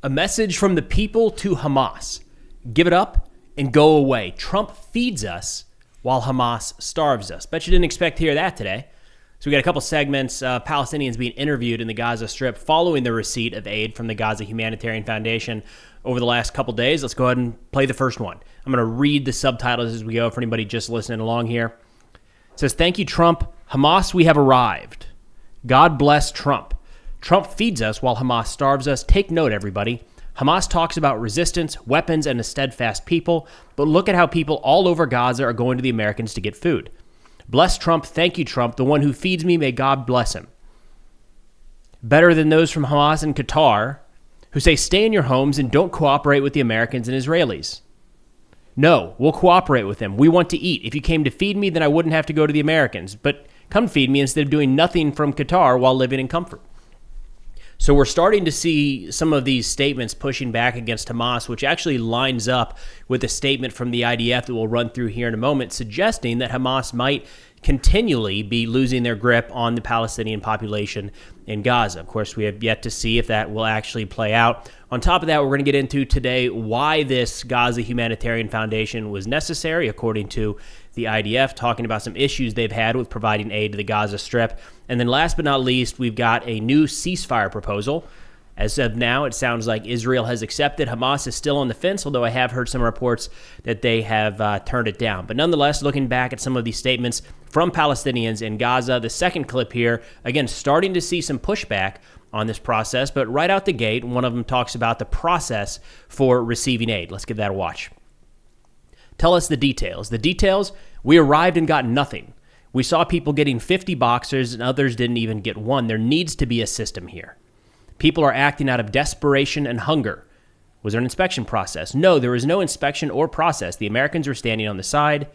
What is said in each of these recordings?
A message from the people to Hamas. Give it up and go away. Trump feeds us while Hamas starves us. Bet you didn't expect to hear that today. So we got a couple segments, Palestinians being interviewed in the Gaza Strip following the receipt of aid from the Gaza Humanitarian Foundation over the last couple days. Let's go ahead and play the first one. I'm going to read the subtitles as we go for anybody just listening along here. It says, "Thank you, Trump. Hamas, we have arrived. God bless Trump. Trump feeds us while Hamas starves us. Take note, everybody. Hamas talks about resistance, weapons, and a steadfast people, but look at how people all over Gaza are going to the Americans to get food. Bless Trump. Thank you, Trump. The one who feeds me, may God bless him. Better than those from Hamas and Qatar who say stay in your homes and don't cooperate with the Americans and Israelis. No, we'll cooperate with them. We want to eat. If you came to feed me, then I wouldn't have to go to the Americans. But come feed me instead of doing nothing from Qatar while living in comfort." So we're starting to see some of these statements pushing back against Hamas, which actually lines up with a statement from the IDF that we'll run through here in a moment, suggesting that Hamas might continually be losing their grip on the Palestinian population in Gaza. Of course, we have yet to see if that will actually play out. On top of that, we're going to get into today why this Gaza Humanitarian Foundation was necessary, according to the IDF, talking about some issues they've had with providing aid to the Gaza Strip. And then last but not least, we've got a new ceasefire proposal. As of now, it sounds like Israel has accepted. Hamas is still on the fence, although I have heard some reports that they have turned it down. But nonetheless, looking back at some of these statements from Palestinians in Gaza, the second clip here, again, starting to see some pushback on this process. But right out the gate, one of them talks about the process for receiving aid. Let's give that a watch. "Tell us the details." The details, we arrived and got nothing. We saw people getting 50 boxers and others didn't even get one. There needs to be a system here. People are acting out of desperation and hunger. Was there an inspection process? No, there was no inspection or process. The Americans were standing on the side.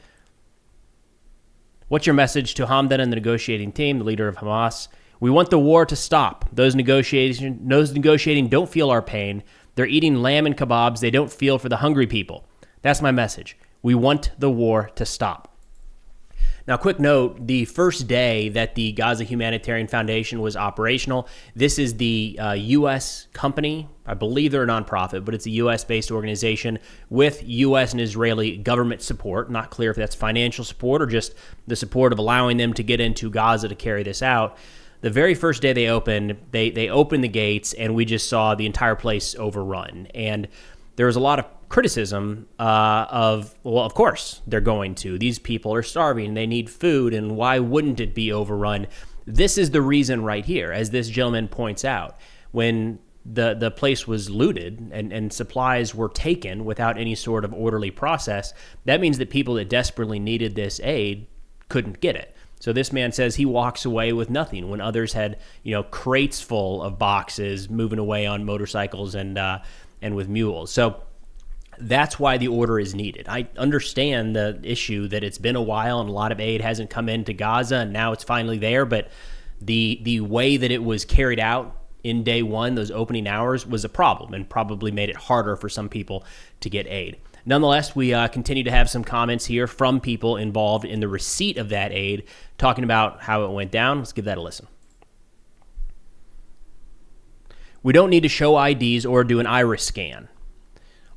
What's your message to Hamdan and the negotiating team, the leader of Hamas? We want the war to stop. Those negotiating don't feel our pain. They're eating lamb and kebabs. They don't feel for the hungry people. That's my message. We want the war to stop. Now, quick note, the first day that the Gaza Humanitarian Foundation was operational, this is the U.S. company. I believe they're a nonprofit, but it's a U.S.-based organization with U.S. and Israeli government support. Not clear if that's financial support or just the support of allowing them to get into Gaza to carry this out. The very first day they opened, they opened the gates, and we just saw the entire place overrun. And there was a lot of criticism of course they're going to. These people are starving. They need food, and why wouldn't it be overrun? This is the reason right here, as this gentleman points out. When the place was looted and supplies were taken without any sort of orderly process, that means that people that desperately needed this aid couldn't get it. So this man says he walks away with nothing when others had, crates full of boxes moving away on motorcycles and with mules. So that's why the order is needed. I understand the issue that it's been a while and a lot of aid hasn't come into Gaza, and now it's finally there. But the way that it was carried out in day one, those opening hours, was a problem and probably made it harder for some people to get aid. Nonetheless, we continue to have some comments here from people involved in the receipt of that aid, talking about how it went down. Let's give that a listen. "We don't need to show IDs or do an iris scan.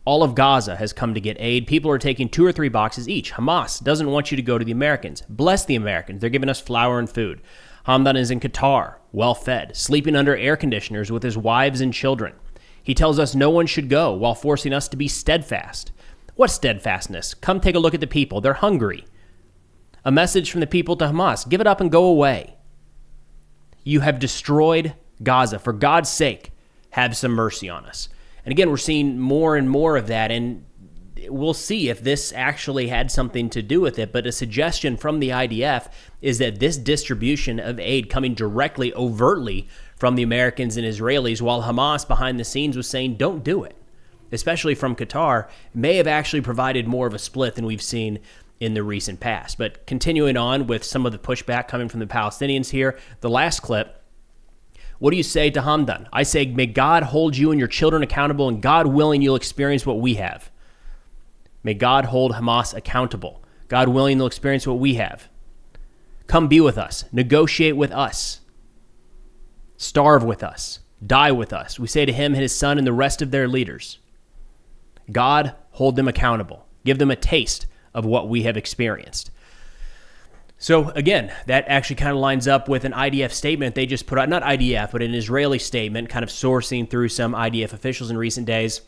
All of Gaza has come to get aid. People are taking 2 or 3 boxes each. Hamas doesn't want you to go to the Americans. Bless the Americans. They're giving us flour and food. Hamdan is in Qatar, well-fed, sleeping under air conditioners with his wives and children. He tells us no one should go while forcing us to be steadfast. What steadfastness? Come take a look at the people. They're hungry. A message from the people to Hamas. Give it up and go away. You have destroyed Gaza. For God's sake, have some mercy on us." And again, we're seeing more and more of that, and we'll see if this actually had something to do with it. But a suggestion from the IDF is that this distribution of aid coming directly, overtly from the Americans and Israelis, while Hamas behind the scenes was saying, don't do it, especially from Qatar, may have actually provided more of a split than we've seen in the recent past. But continuing on with some of the pushback coming from the Palestinians here, the last clip, what do you say to Hamdan? I say, may God hold you and your children accountable, and God willing, you'll experience what we have. May God hold Hamas accountable. God willing, they'll experience what we have. Come be with us. Negotiate with us. Starve with us. die with us. We say to him and his son and the rest of their leaders, God, hold them accountable. Give them a taste of what we have experienced. So again, that actually kind of lines up with an IDF statement they just put out, not IDF, but an Israeli statement, kind of sourcing through some IDF officials in recent days,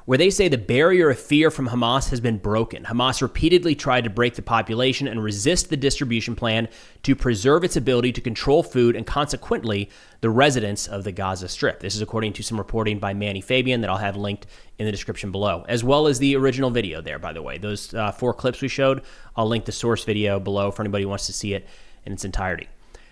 where they say the barrier of fear from Hamas has been broken. Hamas repeatedly tried to break the population and resist the distribution plan to preserve its ability to control food and consequently the residents of the Gaza Strip. This is according to some reporting by Manny Fabian that I'll have linked in the description below, as well as the original video there, by the way. Those 4 clips we showed, I'll link the source video below for anybody who wants to see it in its entirety.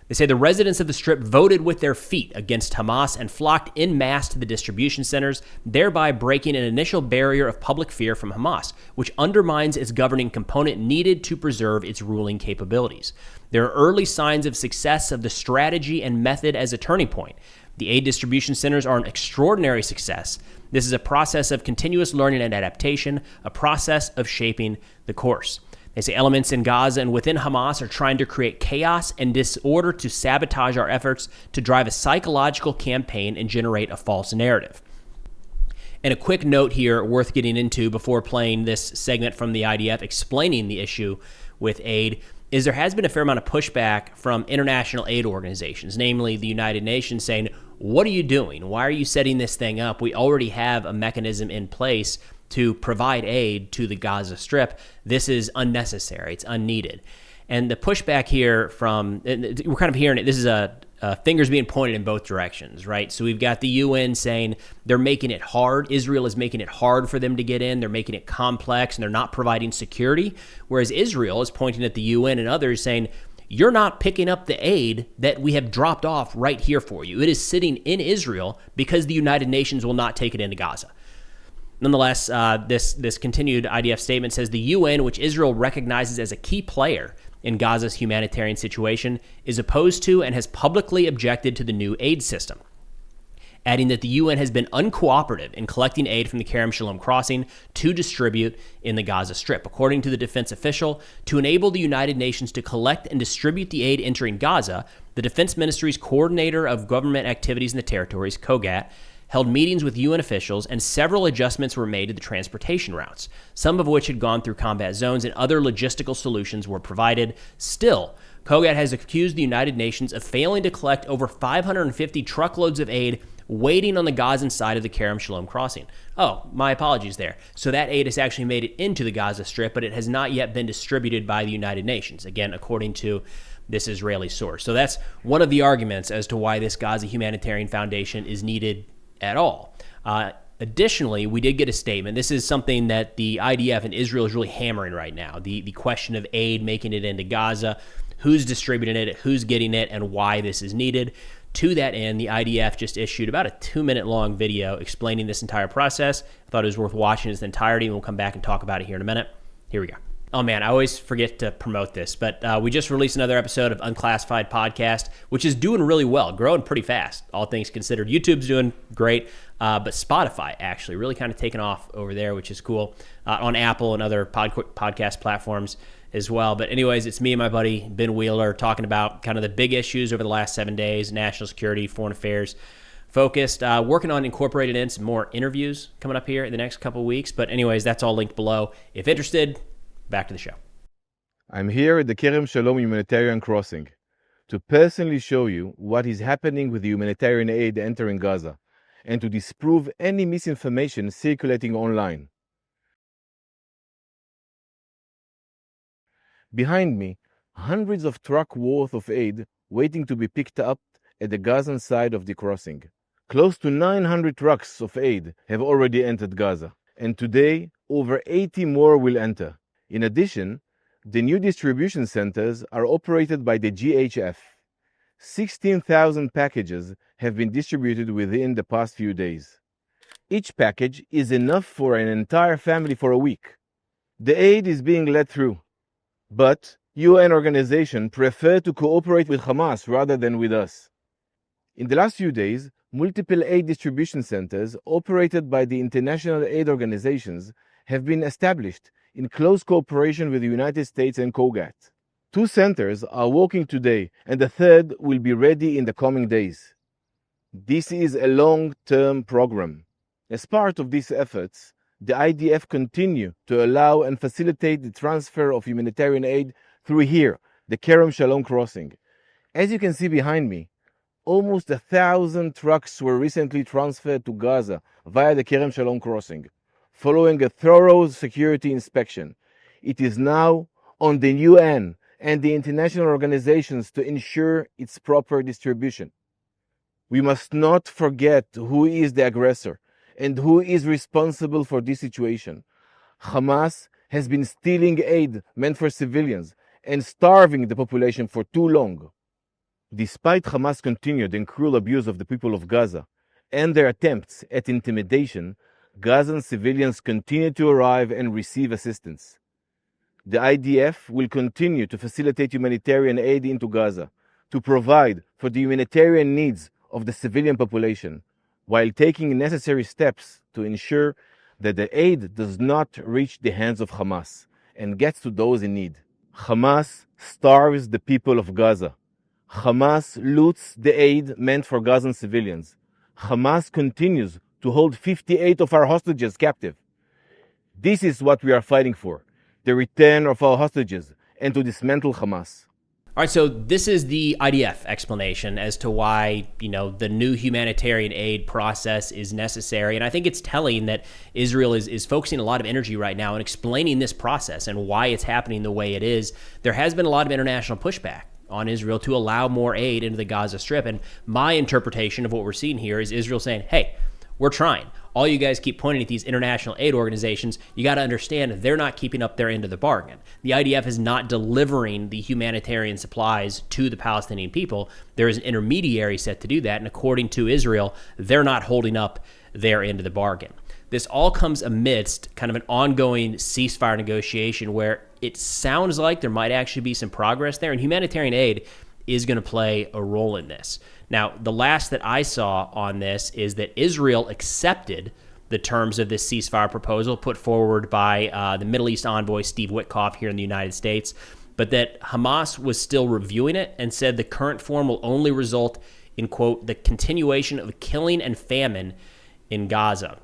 They say the residents of the Strip voted with their feet against Hamas and flocked en masse to the distribution centers, thereby breaking an initial barrier of public fear from Hamas, which undermines its governing component needed to preserve its ruling capabilities. There are early signs of success of the strategy and method as a turning point. The aid distribution centers are an extraordinary success. This is a process of continuous learning and adaptation, a process of shaping the course. They say elements in Gaza and within Hamas are trying to create chaos and disorder to sabotage our efforts to drive a psychological campaign and generate a false narrative. And a quick note here worth getting into before playing this segment from the IDF explaining the issue with aid is there has been a fair amount of pushback from international aid organizations, namely the United Nations, saying, what are you doing? Why are you setting this thing up? We already have a mechanism in place to provide aid to the Gaza Strip. This is unnecessary. It's unneeded. And the pushback here from, we're kind of hearing it, this is a fingers being pointed in both directions, right? So we've got the UN saying they're making it hard. Israel is making it hard for them to get in. They're making it complex, and they're not providing security. Whereas Israel is pointing at the UN and others saying, you're not picking up the aid that we have dropped off right here for you. It is sitting in Israel because the United Nations will not take it into Gaza. Nonetheless, this continued IDF statement says the UN, which Israel recognizes as a key player in Gaza's humanitarian situation, is opposed to and has publicly objected to the new aid system, adding that the UN has been uncooperative in collecting aid from the Kerem Shalom crossing to distribute in the Gaza Strip. According to the defense official, to enable the United Nations to collect and distribute the aid entering Gaza, the Defense Ministry's coordinator of government activities in the territories, COGAT, held meetings with UN officials, and several adjustments were made to the transportation routes, some of which had gone through combat zones and other logistical solutions were provided. Still, COGAT has accused the United Nations of failing to collect over 550 truckloads of aid waiting on the Gazan side of the Kerem Shalom crossing. Oh, my apologies there. So that aid has actually made it into the Gaza Strip, but it has not yet been distributed by the United Nations, again, according to this Israeli source. So that's one of the arguments as to why this Gaza Humanitarian Foundation is needed at all. Additionally, we did get a statement. This is something that the IDF and Israel is really hammering right now. The question of aid making it into Gaza, who's distributing it, who's getting it, and why this is needed. To that end, the IDF just issued about a 2-minute long video explaining this entire process. I thought it was worth watching in its entirety, and we'll come back and talk about it here in a minute. Here we go. Oh man, I always forget to promote this, but we just released another episode of Unclassified Podcast, which is doing really well, growing pretty fast, all things considered. YouTube's doing great, but Spotify actually really kind of taken off over there, which is cool, on Apple and other podcast platforms as well. But anyways, it's me and my buddy Ben Wheeler talking about kind of the big issues over the last 7 days, national security, foreign affairs focused, working on incorporating in some more interviews coming up here in the next couple of weeks. But anyways, that's all linked below. If interested, back to the show. I'm here at the Kerem Shalom Humanitarian Crossing to personally show you what is happening with the humanitarian aid entering Gaza and to disprove any misinformation circulating online. Behind me, hundreds of trucks worth of aid waiting to be picked up at the Gazan side of the crossing. Close to 900 trucks of aid have already entered Gaza, and today over 80 more will enter. In addition, the new distribution centers are operated by the GHF. 16,000 packages have been distributed within the past few days. Each package is enough for an entire family for a week. The aid is being let through, but UN organizations prefer to cooperate with Hamas rather than with us. In the last few days, multiple aid distribution centers operated by the international aid organizations have been established in close cooperation with the United States and COGAT. 2 centers are working today, and the third will be ready in the coming days. This is a long-term program. As part of these efforts, the IDF continue to allow and facilitate the transfer of humanitarian aid through here, the Kerem Shalom crossing. As you can see behind me, almost 1,000 trucks were recently transferred to Gaza via the Kerem Shalom crossing, following a thorough security inspection. It is now on the UN and the international organizations to ensure its proper distribution. We must not forget who is the aggressor and who is responsible for this situation. Hamas has been stealing aid meant for civilians and starving the population for too long. Despite Hamas' continued and cruel abuse of the people of Gaza and their attempts at intimidation, Gazan civilians continue to arrive and receive assistance. The IDF will continue to facilitate humanitarian aid into Gaza to provide for the humanitarian needs of the civilian population, while taking necessary steps to ensure that the aid does not reach the hands of Hamas and gets to those in need. Hamas starves the people of Gaza. Hamas loots the aid meant for Gazan civilians. Hamas continues to hold 58 of our hostages captive. This is what we are fighting for, the return of our hostages and to dismantle Hamas. All right, so this is the IDF explanation as to why, the new humanitarian aid process is necessary. And I think it's telling that Israel is focusing a lot of energy right now on explaining this process and why it's happening the way it is. There has been a lot of international pushback on Israel to allow more aid into the Gaza Strip. And my interpretation of what we're seeing here is Israel saying, hey, we're trying. All you guys keep pointing at these international aid organizations. You got to understand they're not keeping up their end of the bargain. The IDF is not delivering the humanitarian supplies to the Palestinian people. There is an intermediary set to do that. And according to Israel, they're not holding up their end of the bargain. This all comes amidst kind of an ongoing ceasefire negotiation where it sounds like there might actually be some progress there. And humanitarian aid is going to play a role in this. Now, the last that I saw on this is that Israel accepted the terms of this ceasefire proposal put forward by the Middle East envoy Steve Witkoff here in the United States, but that Hamas was still reviewing it and said the current form will only result in, quote, the continuation of killing and famine in Gaza.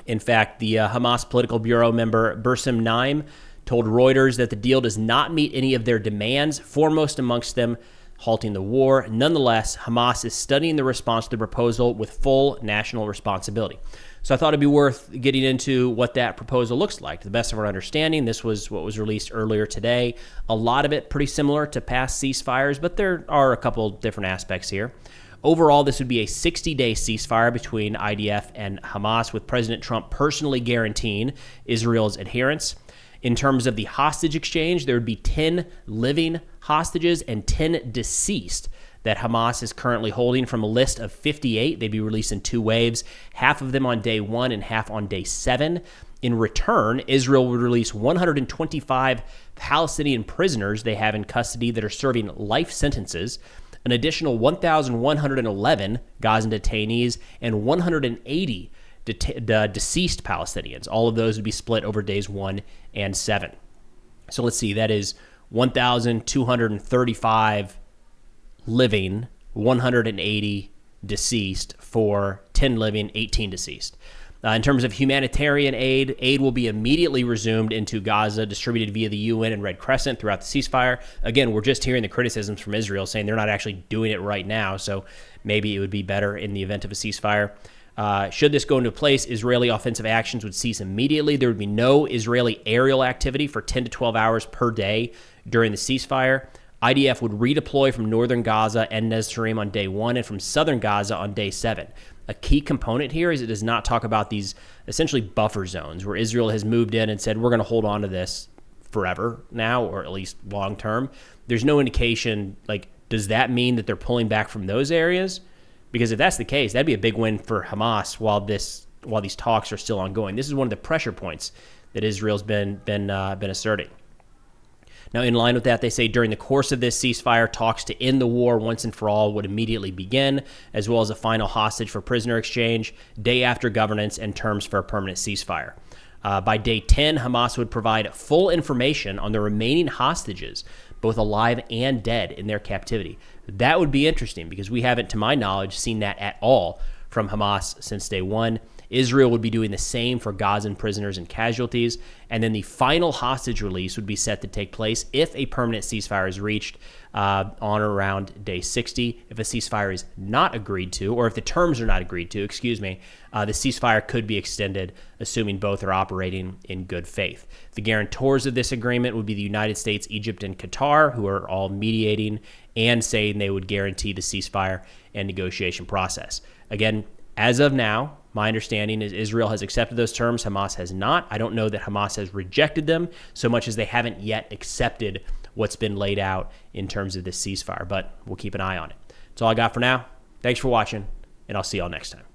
In fact, the Hamas Political Bureau member Bassem Naim told Reuters that the deal does not meet any of their demands, foremost amongst them halting the war. Nonetheless, Hamas is studying the response to the proposal with full national responsibility. So I thought it'd be worth getting into what that proposal looks like. To the best of our understanding, this was what was released earlier today. A lot of it pretty similar to past ceasefires, but there are a couple different aspects here. Overall, this would be a 60-day ceasefire between IDF and Hamas, with President Trump personally guaranteeing Israel's adherence. In terms of the hostage exchange, there would be 10 living hostages and 10 deceased that Hamas is currently holding from a list of 58. They'd be released in two waves, half of them on day 1 and half on day 7. In return, Israel would release 125 Palestinian prisoners they have in custody that are serving life sentences, an additional 1,111 Gazan detainees, and 180 deceased Palestinians. All of those would be split over days 1 and 7. So let's see, that is 1,235 living, 180 deceased for 10 living, 18 deceased. In terms of humanitarian aid will be immediately resumed into Gaza, distributed via the UN and Red Crescent throughout the ceasefire. Again, we're just hearing the criticisms from Israel saying they're not actually doing it right now, so maybe it would be better in the event of a ceasefire. Should this go into place, Israeli offensive actions would cease immediately. There would be no Israeli aerial activity for 10 to 12 hours per day during the ceasefire. IDF would redeploy from northern Gaza and Neztarim on day 1 and from southern Gaza on day 7. A key component here is it does not talk about these essentially buffer zones where Israel has moved in and said, we're going to hold on to this forever now, or at least long term. There's no indication, does that mean that they're pulling back from those areas? Because if that's the case, that'd be a big win for Hamas while these talks are still ongoing. This is one of the pressure points that Israel's been asserting. Now, in line with that, they say during the course of this ceasefire, talks to end the war once and for all would immediately begin, as well as a final hostage for prisoner exchange, day after governance, and terms for a permanent ceasefire. By day 10, Hamas would provide full information on the remaining hostages, both alive and dead, in their captivity. That would be interesting because we haven't, to my knowledge, seen that at all from Hamas since day one. Israel would be doing the same for Gazan prisoners and casualties. And then the final hostage release would be set to take place if a permanent ceasefire is reached on or around day 60. If a ceasefire is not agreed to, or if the terms are not agreed to, the ceasefire could be extended, assuming both are operating in good faith. The guarantors of this agreement would be the United States, Egypt, and Qatar, who are all mediating and saying they would guarantee the ceasefire and negotiation process. Again, as of now, my understanding is Israel has accepted those terms. Hamas has not. I don't know that Hamas has rejected them so much as they haven't yet accepted what's been laid out in terms of this ceasefire, but we'll keep an eye on it. That's all I got for now. Thanks for watching, and I'll see y'all next time.